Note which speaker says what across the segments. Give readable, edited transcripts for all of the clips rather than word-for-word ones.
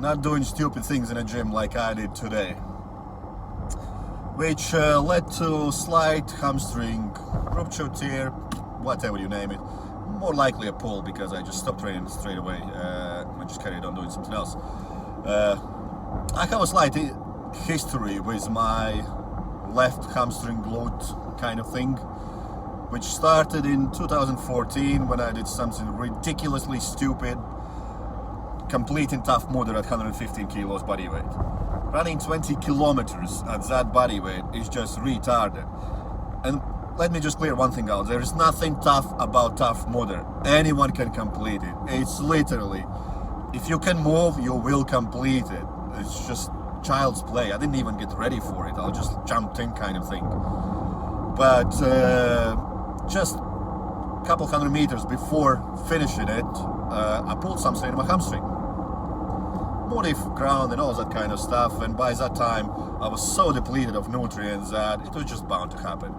Speaker 1: not doing stupid things in a gym like I did today, which led to slight hamstring rupture, tear, whatever you name it. More likely a pull because I just stopped training straight away. I just carried on doing something else. I have a slight history with my left hamstring glute kind of thing, which started in 2014 when I did something ridiculously stupid, completing Tough Mudder at 115 kilos body weight. Running 20 kilometers at that body weight is just retarded. And let me just clear one thing out. There is nothing tough about Tough Mudder. Anyone can complete it. It's literally, if you can move, you will complete it. It's just child's play. I didn't even get ready for it. I'll just jumped in kind of thing. But just a couple hundred meters before finishing it, I pulled something in my hamstring. Motive, ground and all that kind of stuff, and by that time I was so depleted of nutrients that it was just bound to happen.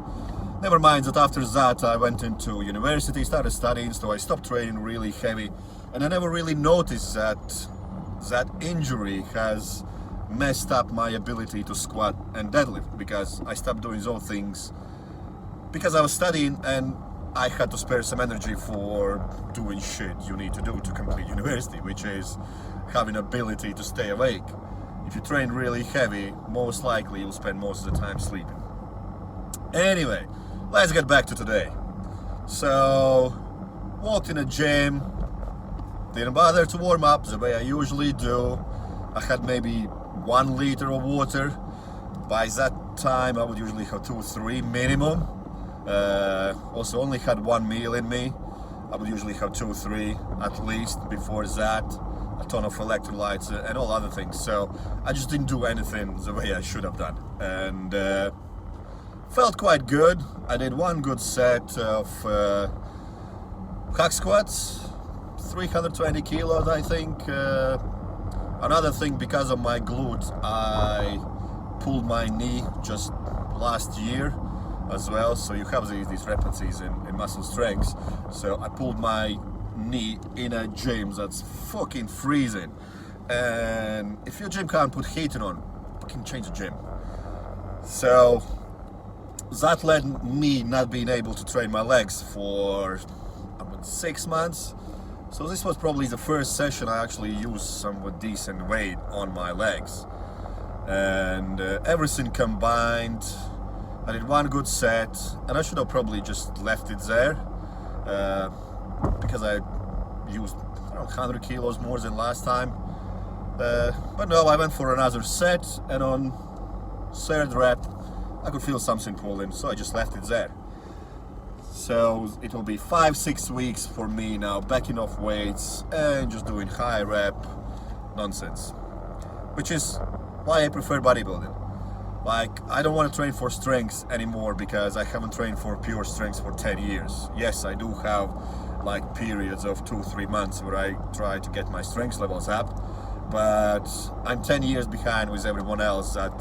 Speaker 1: Never mind that after that I went into university, started studying, so I stopped training really heavy, and I never really noticed that that injury has messed up my ability to squat and deadlift, because I stopped doing those things because I was studying and I had to spare some energy for doing shit you need to do to complete university, which is having ability to stay awake. If you train really heavy, most likely you'll spend most of the time sleeping. Anyway, let's get back to today. So, walked in a gym, didn't bother to warm up the way I usually do. I had maybe 1 liter of water. By that time I would usually have 2-3 minimum. Also only had 1 meal in me. I would usually have 2-3 at least before that. A ton of electrolytes and all other things. So I just didn't do anything the way I should have done. And felt quite good. I did 1 good set of hack squats, 320 kilos I think. Another thing, because of my glute, I pulled my knee just last year as well, so you have these discrepancies in muscle strength. So I pulled my knee in a gym that's fucking freezing, and if your gym can't put heating on, fucking change the gym. So that led me not being able to train my legs for about 6 months. So this was probably the first session I actually used somewhat decent weight on my legs, and everything combined, I did 1 good set, and I should have probably just left it there because I used around 100 kilos more than last time. But no, I went for another set, and on 3rd rep I could feel something pulling, so I just left it there. So it will be 5-6 weeks for me now, backing off weights and just doing high rep nonsense, which is why I prefer bodybuilding. Like, I don't want to train for strength anymore because I haven't trained for pure strength for 10 years. Yes, I do have like periods of 2-3 months where I try to get my strength levels up, but I'm 10 years behind with everyone else that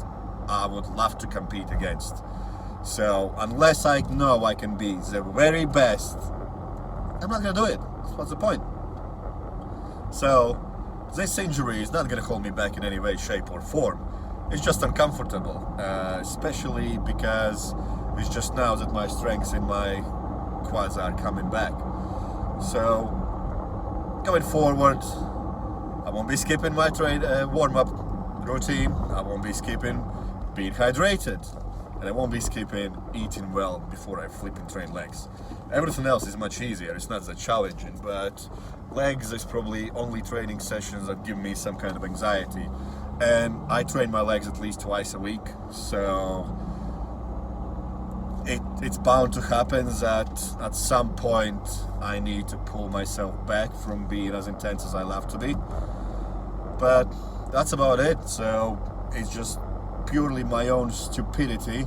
Speaker 1: I would love to compete against. So unless I know I can be the very best, I'm not gonna do it. What's the point? So this injury is not gonna hold me back in any way, shape or form. It's just uncomfortable, especially because it's just now that my strengths in my quads are coming back. So going forward, I won't be skipping my warm-up routine. I won't be skipping being hydrated, and I won't be skipping eating well before I flip and train legs. Everything else is much easier. It's not that challenging, but legs is probably only training sessions that give me some kind of anxiety. And I train my legs at least twice a week, so it's bound to happen that at some point I need to pull myself back from being as intense as I love to be. But that's about it. So it's just purely my own stupidity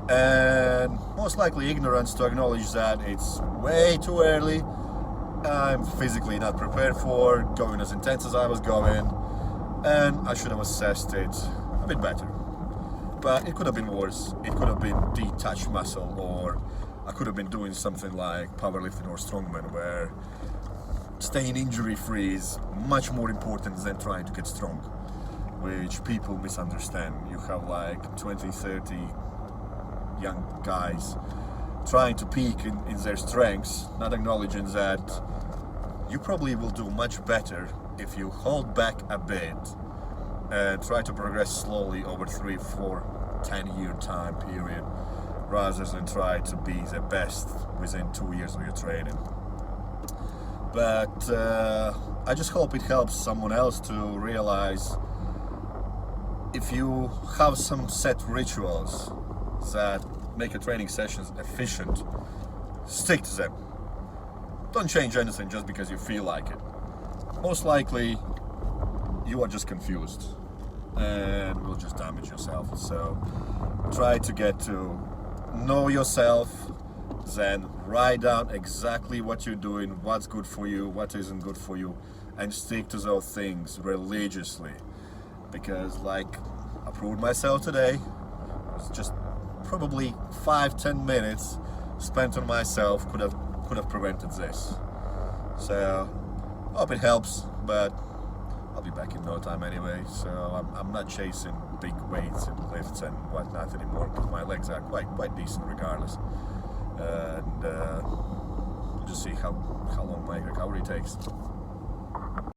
Speaker 1: and most likely ignorance to acknowledge that it's way too early. I'm physically not prepared for going as intense as I was going, and I should have assessed it a bit better. But it could have been worse. It could have been detached muscle, or I could have been doing something like powerlifting or strongman, where staying injury free is much more important than trying to get strong, which people misunderstand. You have like 20, 30 young guys trying to peak in their strengths, not acknowledging that you probably will do much better if you hold back a bit and try to progress slowly over 3, 4, 10-year time period, rather than try to be the best within 2 years of your training. But I just hope it helps someone else to realize, if you have some set rituals that make your training sessions efficient, stick to them. Don't change anything just because you feel like it. Most likely you are just confused and will just damage yourself. So try to get to know yourself, then write down exactly what you're doing, what's good for you, what isn't good for you, and stick to those things religiously. Because like I proved myself today, it's just probably 5-10 minutes spent on myself could have prevented this. So hope it helps, but I'll be back in no time anyway, so I'm not chasing big weights and lifts and whatnot anymore, because my legs are quite decent regardless. And we'll just see how long my recovery takes.